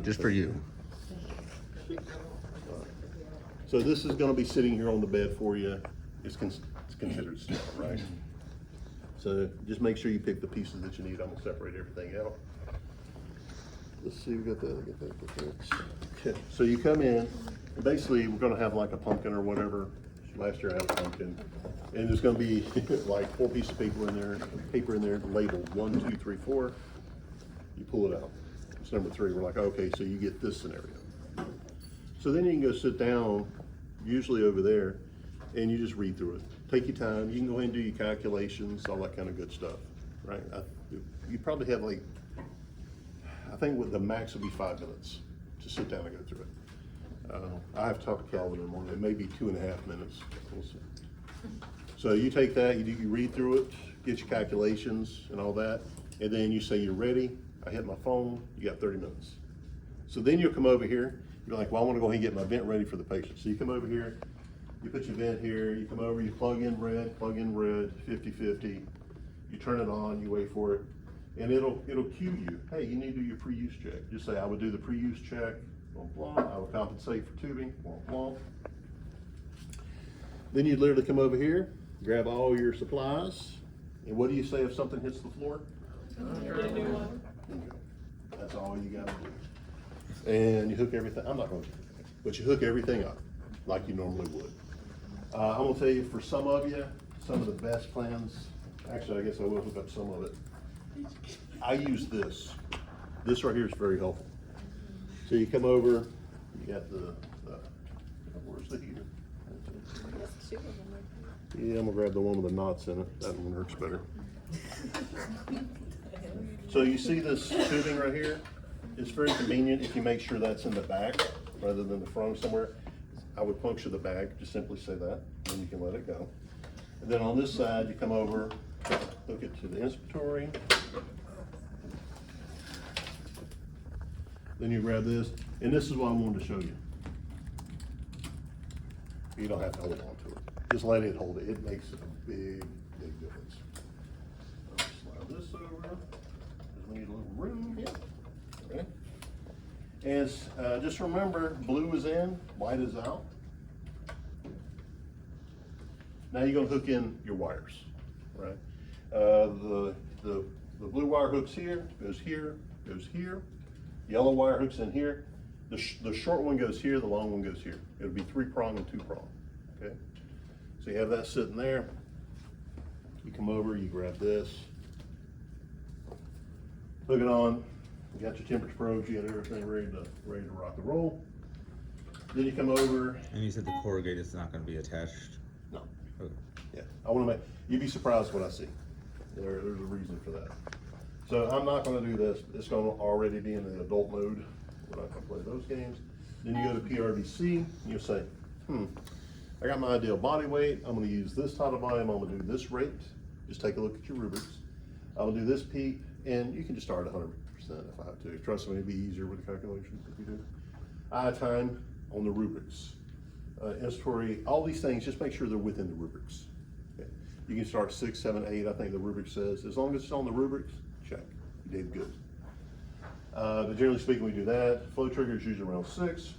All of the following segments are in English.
Just for you. So this is gonna be sitting here on the bed for you. It's considered sterile, right? So just make sure you pick the pieces that you need. I'm gonna separate everything out. Let's see, we got that. Okay, so you come in, and basically we're gonna have like a pumpkin or whatever. Last year I had a pumpkin. And there's gonna be like 4 pieces of paper in there, labeled 1, 2, 3, 4. You pull it out. It's number 3. We're like, okay, so you get this scenario. So then you can go sit down, usually over there, and you just read through it. Take your time. You can go ahead and do your calculations, all that kind of good stuff, right? You probably have like, I think what the max would be 5 minutes to sit down and go through it. I have talked to Calvin in the morning. It may be 2.5 minutes. We'll see. So you take that, you read through it, get your calculations and all that, and then you say you're ready. I hit my phone. You got 30 minutes. So then you'll come over here. You're like, well, I want to go ahead and get my vent ready for the patient. So you come over here. You put your vent here. You come over. You plug in red, 50-50. You turn it on. You wait for it, and it'll cue you. Hey, you need to do your pre-use check. Just say, I would do the pre-use check. Blah, blah. I would compensate for tubing. Blah, blah. Then you'd literally come over here, grab all your supplies, and what do you say if something hits the floor? That's all you gotta do. And you hook everything. I'm not going to, but you hook everything up like you normally would. I'm gonna tell you, for some of you, some of the best plans. Actually, I guess I will hook up some of it. I use this. This right here is very helpful. So you come over, you got the where's the heater? Yeah, I'm gonna grab the one with the knots in it. That one works better. So you see this tubing right here? It's very convenient if you make sure that's in the back rather than the front somewhere. I would puncture the bag, just simply say that, and you can let it go. And then on this side, you come over, hook it to the inspiratory. Then you grab this, and this is what I wanted to show you. You don't have to hold on to it. Just let it hold it. It makes a big, big difference. Slide this over, because we need a little room here. Okay. And just remember, blue is in, white is out. Now you're gonna hook in your wires, right? The blue wire hooks here, goes here, goes here. Yellow wire hooks in here. The short one goes here, the long one goes here. It'll be 3-prong and 2-prong, okay? So you have that sitting there. You come over, you grab this, hook it on. You got your temperature probes, you got everything ready to rock and roll. Then you come over. And you said the corrugate is not going to be attached? No. Okay. Yeah, I want to you'd be surprised what I see. There's a reason for that. So I'm not going to do this. It's going to already be in the adult mode. We're not going to play those games. Then you go to PRVC, and you say, I got my ideal body weight. I'm going to use this tidal volume. I'm going to do this rate. Just take a look at your rubrics. I'll do this peak, and you can just start at 100% if I have to. Trust me, it'll be easier with the calculations if you do. Eye time on the rubrics. Inspiratory, all these things, just make sure they're within the rubrics. Okay. You can start 6, 7, 8, I think the rubric says. As long as it's on the rubrics, check. You did good. But generally speaking, we do that. Flow trigger is usually around 6.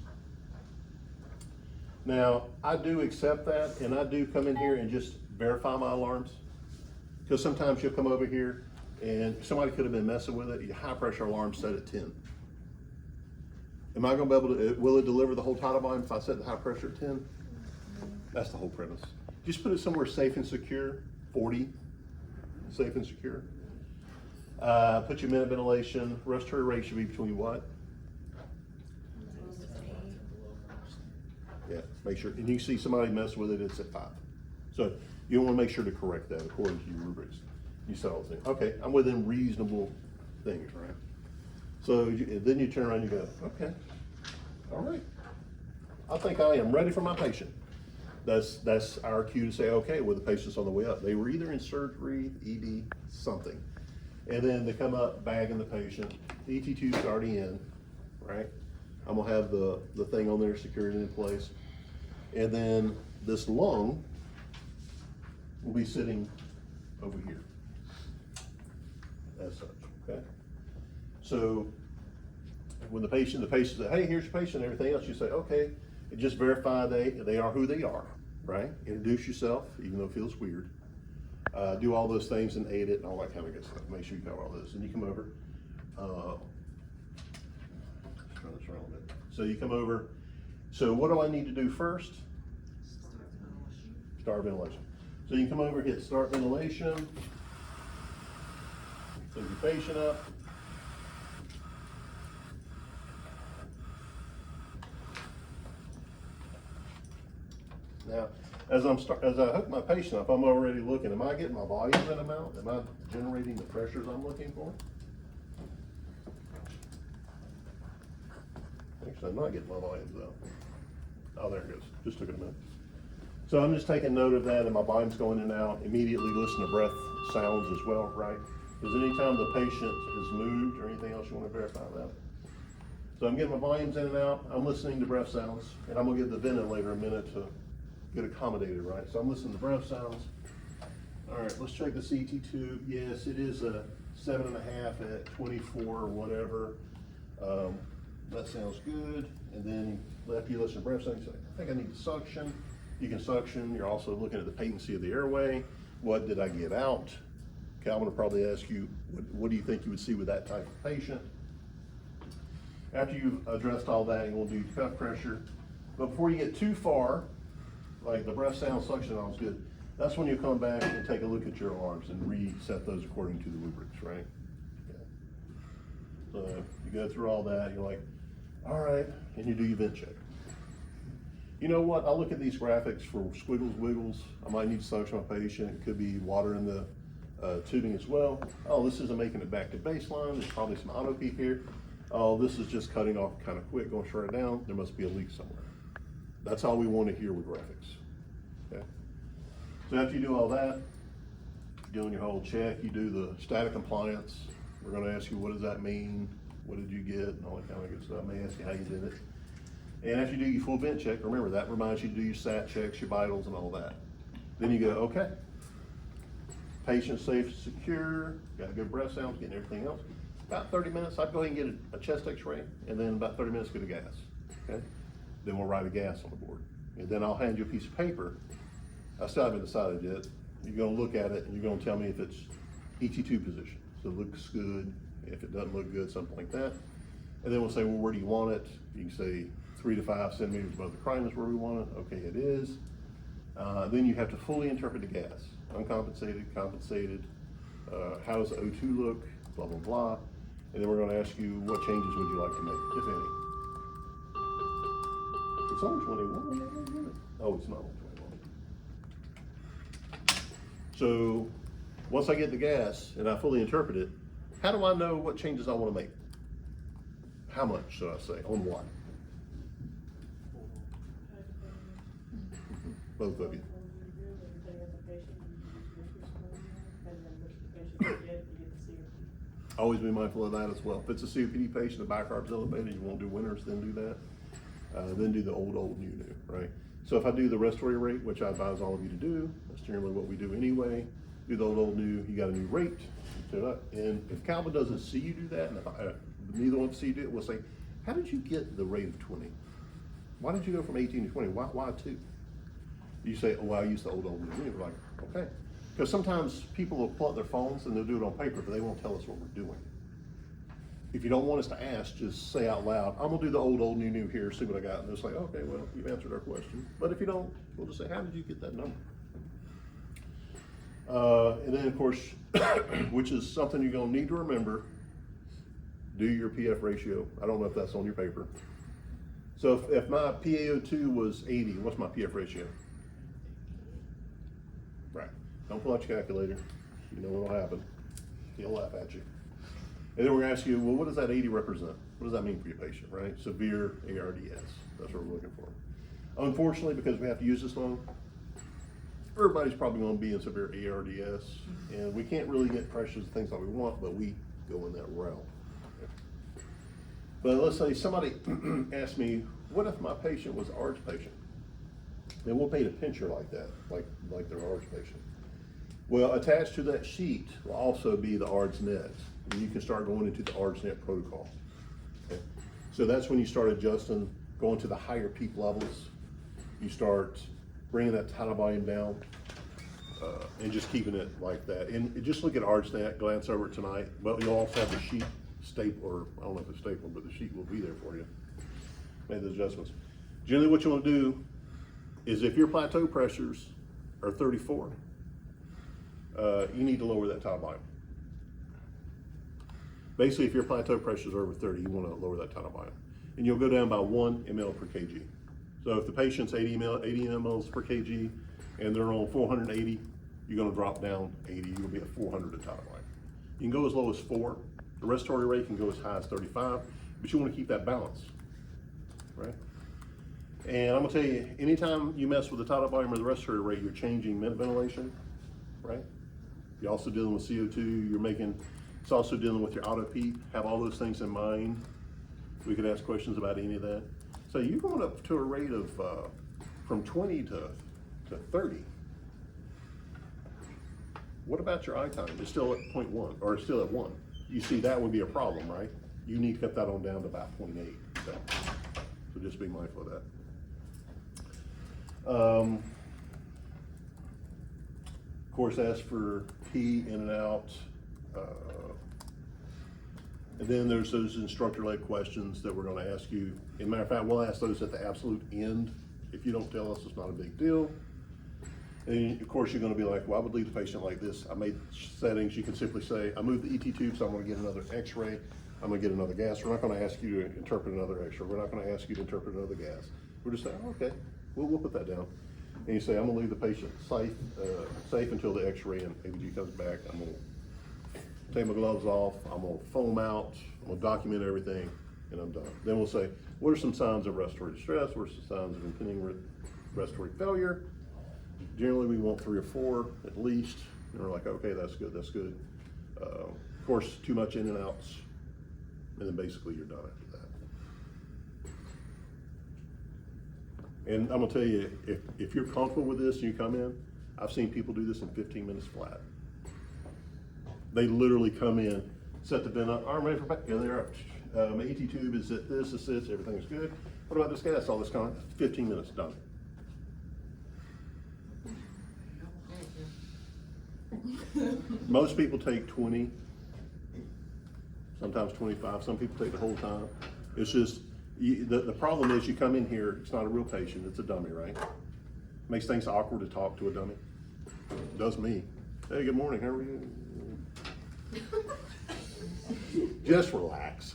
Now, I do accept that, and I do come in here and just verify my alarms. Because sometimes you'll come over here, and somebody could have been messing with it. Your high pressure alarm set at 10. Am I going to be able to, will it deliver the whole tidal volume if I set the high pressure at 10? That's the whole premise. Just put it somewhere safe and secure, 40, safe and secure. Put your minute ventilation, respiratory rate should be between what? Yeah, make sure, and you see somebody mess with it, it's at 5. So you want to make sure to correct that according to your rubrics. You said all the things. Okay, I'm within reasonable things, right? So then you turn around and you go, okay, all right. I think I am ready for my patient. That's our cue to say, okay, well, the patient's on the way up. They were either in surgery, ED, something. And then they come up, bagging the patient. The ET tube's already in, right? I'm gonna have the thing on there, secured in place. And then this lung will be sitting over here, as such, okay? So when the patient says, hey, here's your patient, and everything else, you say, okay, and just verify they are who they are, right? Introduce yourself, even though it feels weird. Do all those things and aid it and all that kind of good stuff. Make sure you cover all this. And you come over. Let's turn this around a bit. So you come over. So what do I need to do first? Start ventilation. So you can come over, hit start ventilation. Take your patient up. Now, as I hook my patient up, I'm already looking. Am I getting my volumes in them out? Am I generating the pressures I'm looking for? Actually, I'm not getting my volumes out. Oh, there it goes. Just took it a minute. So I'm just taking note of that, and my volume's going in and out. Immediately listen to breath sounds as well, right? Because anytime the patient is moved or anything else, you want to verify that. So I'm getting my volumes in and out. I'm listening to breath sounds, and I'm gonna give the ventilator a minute to get accommodated, right? So I'm listening to breath sounds. All right, let's check the CT tube. Yes, it is a 7.5 at 24 or whatever. That sounds good. And then after you listen to breath sounds, you say, I think I need to suction. You can suction. You're also looking at the patency of the airway. What did I get out? Calvin will probably ask you, what do you think you would see with that type of patient? After you've addressed all that, you will do cuff pressure. But before you get too far, like the breath sound, suction, all is good. That's when you come back and take a look at your alarms and reset those according to the rubrics, right? Okay. So you go through all that, you're like, all right, and you do your vent check. You know what? I look at these graphics for squiggles, wiggles. I might need to suction my patient. It could be water in the tubing as well. Oh, this isn't making it back to baseline. There's probably some auto peak here. Oh, this is just cutting off kind of quick, going straight down. There must be a leak somewhere. That's all we want to hear with graphics. Okay. So after you do all that, doing your whole check, you do the static compliance. We're going to ask you, what does that mean? What did you get? And all that kind of good stuff. I may ask you how you did it. And after you do your full vent check, remember that reminds you to do your sat checks, your vitals, and all that. Then you go, okay. Patient safe, secure, got good breath sounds, getting everything else. About 30 minutes, I'd go ahead and get a chest x-ray, and then about 30 minutes, get a gas, okay? Then we'll write a gas on the board. And then I'll hand you a piece of paper. I still haven't decided yet. You're gonna look at it, and you're gonna tell me if it's ET2 position. So it looks good. If it doesn't look good, something like that. And then we'll say, well, where do you want it? You can say 3 to 5 centimeters above the crine is where we want it. Okay, it is. Then you have to fully interpret the gas. Uncompensated, compensated, how does the O2 look, blah, blah, blah. And then we're gonna ask you, what changes would you like to make, if any? It's only 21. Oh, it's not only 21. So once I get the gas and I fully interpret it, how do I know what changes I wanna make? How much should I say, on what? Both of you. Always be mindful of that as well. If it's a COPD patient, the bicarb's elevated, you won't do winters, then do that. Then do the old, new, right? So if I do the respiratory rate, which I advise all of you to do, that's generally what we do anyway, do the old, new, you got a new rate, and if Calvin doesn't see you do that, and if neither one see you do it, we'll say, how did you get the rate of 20? Why did you go from 18 to 20? Why 2? You say, oh, well, I use the old, new. We're like, okay. Because sometimes people will pull out their phones and they'll do it on paper, but they won't tell us what we're doing. If you don't want us to ask, just say out loud, I'm gonna do the old, new here, see what I got. And it's like, okay, well, you've answered our question. But if you don't, we'll just say, how did you get that number? And then of course, which is something you're gonna need to remember, do your PF ratio. I don't know if that's on your paper. So if my PaO2 was 80, what's my PF ratio? Right. Don't pull out your calculator. You know what'll happen. He'll laugh at you. And then we're gonna ask you, well, what does that 80 represent? What does that mean for your patient, right? Severe ARDS. That's what we're looking for. Unfortunately, because we have to use this long, everybody's probably gonna be in severe ARDS, and we can't really get pressures and things like we want, but we go in that realm. But let's say somebody asked me, what if my patient was an ARDS patient? Then we'll paint a picture like that, like their ARDS patient. Well, attached to that sheet will also be the ARDS net. And you can start going into the ARDS net protocol. Okay? So that's when you start adjusting, going to the higher peak levels. You start bringing that tidal volume down, and just keeping it like that. And just look at ArchNet, glance over it tonight. But you'll also have the sheet staple, or I don't know if it's stapled, but the sheet will be there for you. Made those adjustments. Generally what you want to do is if your plateau pressures are 34, you need to lower that tidal volume. Basically, if your plateau pressure is over 30, you want to lower that tidal volume. And you'll go down by 1 ml per kg. So if the patient's 80 mLs per kg and they're on 480, you're going to drop down 80. You'll be at 400 at tidal volume. You can go as low as 4. The respiratory rate can go as high as 35, but you want to keep that balance, right? And I'm going to tell you, anytime you mess with the tidal volume or the respiratory rate, you're changing ventilation, right? You're also dealing with CO2. It's also dealing with your auto PEEP. Have all those things in mind. We could ask questions about any of that. So you're going up to a rate of from 20 to 30. What about your eye time? It's still at 0.1 or still at 1. You see, that would be a problem, right? You need to cut that on down to about 0.8. So just be mindful of that. Of course, ask for pee in and out. And then there's those instructor-led questions that we're going to ask you. As a matter of fact, we'll ask those at the absolute end. If you don't tell us, it's not a big deal. And of course, you're going to be like, well, I would leave the patient like this. I made settings. You can simply say, I moved the ET tube, so I'm going to get another x-ray. I'm going to get another gas. We're not going to ask you to interpret another x-ray. We're not going to ask you to interpret another gas. We're just saying, okay, we'll put that down. And you say, I'm going to leave the patient safe until the x-ray and ABG comes back. I'm going to take my gloves off. I'm going to foam out. I'm going to document everything, and I'm done. Then we'll say, what are some signs of respiratory distress? What are some signs of impending respiratory failure? Generally, we want 3 or 4 at least. And we're like, okay, that's good, that's good. Of course, too much in and outs, and then basically you're done after that. And I'm gonna tell you, if you're comfortable with this and you come in, I've seen people do this in 15 minutes flat. They literally come in, set the vent up, I'm ready for back, and they're up. My ET tube is at this, everything's good. What about this gas? All this kind of 15 minutes done. Most people take 20, sometimes 25. Some people take the whole time. It's just, the problem is you come in here, it's not a real patient, it's a dummy, right? Makes things awkward to talk to a dummy. Does me. Hey, good morning, how are you? Just relax.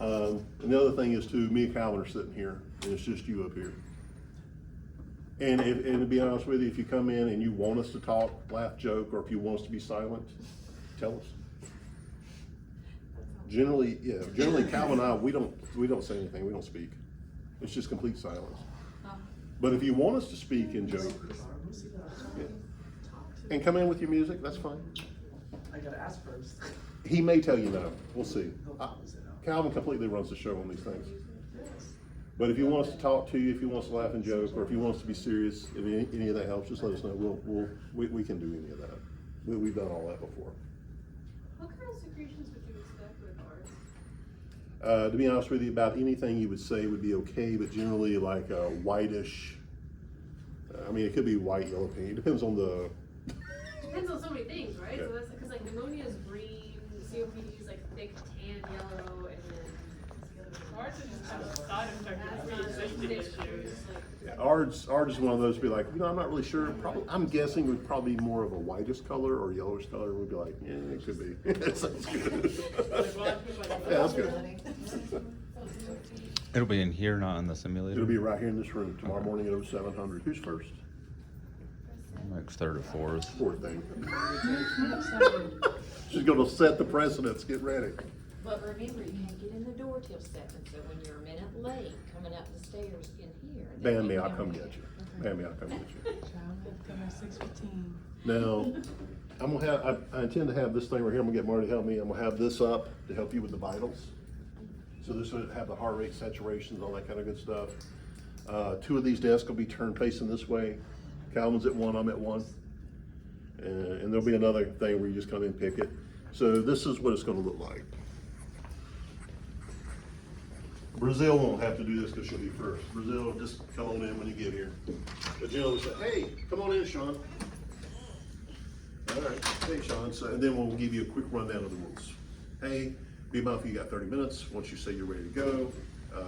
And the other thing is too, me and Calvin are sitting here, and it's just you up here. And to be honest with you, if you come in and you want us to talk, laugh, joke, or if you want us to be silent, tell us. Generally, Calvin and I, we don't say anything, we don't speak. It's just complete silence. But if you want us to speak and joke, yeah, and come in with your music, that's fine. I gotta ask first. He may tell you no, we'll see. Calvin completely runs the show on these things. But if you want us to talk to you, if you want us to laugh and joke, or if you want us to be serious, if any of that helps, just let us know. We can do any of that. We've done all that before. What kind of secretions would you expect with ours? To be honest with you, about anything you would say would be okay, but generally like a whitish. I mean, it could be white, yellow, pink. It depends on the. Depends on so many things, right? Yeah. So that's because like pneumonia is green, COPD is like thick tan yellow, and then Ours is just kind of side infected issues. Yeah, ours is one of those. Be like, I'm not really sure. Probably, I'm guessing it would probably be more of a whitish color or yellowish color. We'd be like, yeah, it could be. That sounds good. Yeah, that's good. It'll be in here, not in the simulator? It'll be right here in this room tomorrow morning at 0700. Who's first? Like 3rd or 4th. Poor thing. She's going to set the precedence. Get ready. But remember, you can't get in the door till 7, so when you're a minute late, coming up the stairs in here. Bambi, I'll come get you. Bambi, I'll come get you. Now, I intend to have this thing right here. I'm gonna get Marty to help me. I'm gonna have this up to help you with the vitals. So this would have the heart rate, saturations, all that kind of good stuff. 2 of these desks will be turned facing this way. Calvin's at 1, I'm at 1. And there'll be another thing where you just come in and pick it. So this is what it's gonna look like. Brazil won't have to do this because she'll be first. Brazil, just come on in when you get here. But Jill will say, hey, come on in, Sean. All right, hey, Sean. So, and then we'll give you a quick rundown of the rules. Hey, be mindful you got 30 minutes. Once you say you're ready to go,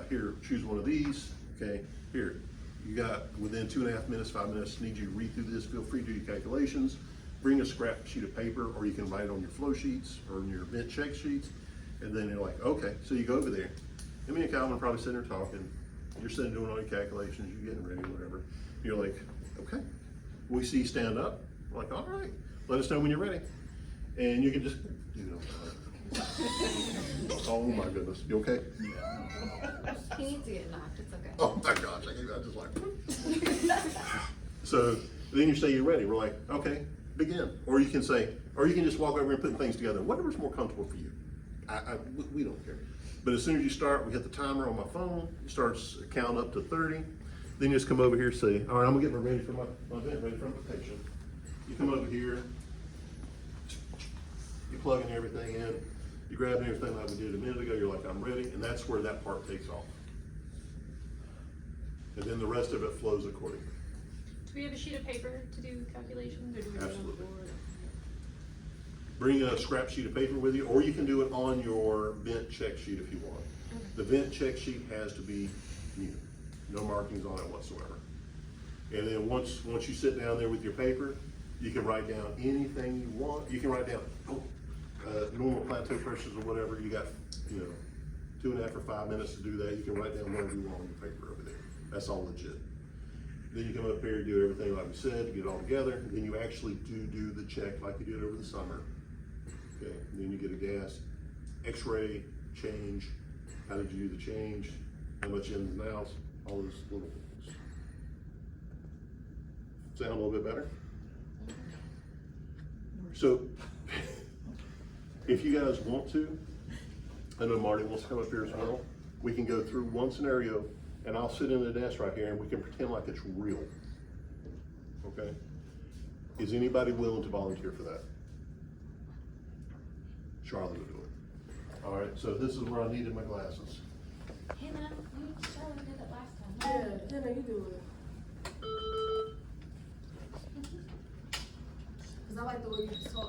here, choose one of these. Okay, here, you got within 2.5 minutes, 5 minutes, need you to read through this. Feel free to do your calculations. Bring a scrap sheet of paper, or you can write it on your flow sheets or in your event check sheets. And then you're like, okay, so you go over there. And me and Calvin are probably sitting there talking. You're sitting doing all your calculations, you're getting ready, whatever. You're like, okay. We see you stand up. We're like, all right, let us know when you're ready. And you can just, you know, oh my goodness, you okay? He needs to get knocked, it's okay. Oh my gosh, I just like. So then you say you're ready. We're like, okay, begin. Or you can say, or you can just walk over and put things together. Whatever's more comfortable for you. We don't care. But as soon as you start, we hit the timer on my phone. It starts count up to 30. Then you just come over here and say, all right, I'm gonna get ready for my event, ready for invitation. You come over here, you plug in everything in, you grab everything like we did a minute ago, you're like, I'm ready, and that's where that part takes off. And then the rest of it flows accordingly. Do we have a sheet of paper to do calculations, or do we do it on the Absolutely. board? Bring a scrap sheet of paper with you, or you can do it on your vent check sheet if you want. The vent check sheet has to be new, no markings on it whatsoever. And then once you sit down there with your paper, you can write down anything you want. You can write down normal plateau pressures or whatever. You got, 2.5 or 5 minutes to do that. You can write down whatever you want on your paper over there. That's all legit. Then you come up here, do everything like we said, get it all together. And then you actually do the check like you did over the summer. Okay, and then you get a gas, x-ray, change, how did you do the change, how much ins and outs, all those little things. Sound a little bit better? So, if you guys want to, I know Marty wants to come up here as well, we can go through one scenario and I'll sit in the desk right here and we can pretend like it's real. Okay? Is anybody willing to volunteer for that? Charlotte will do it. All right, so this is where I needed my glasses. Hannah, Charlotte did it last time. Yeah, Hannah, you do it. Cause I like the way you talk.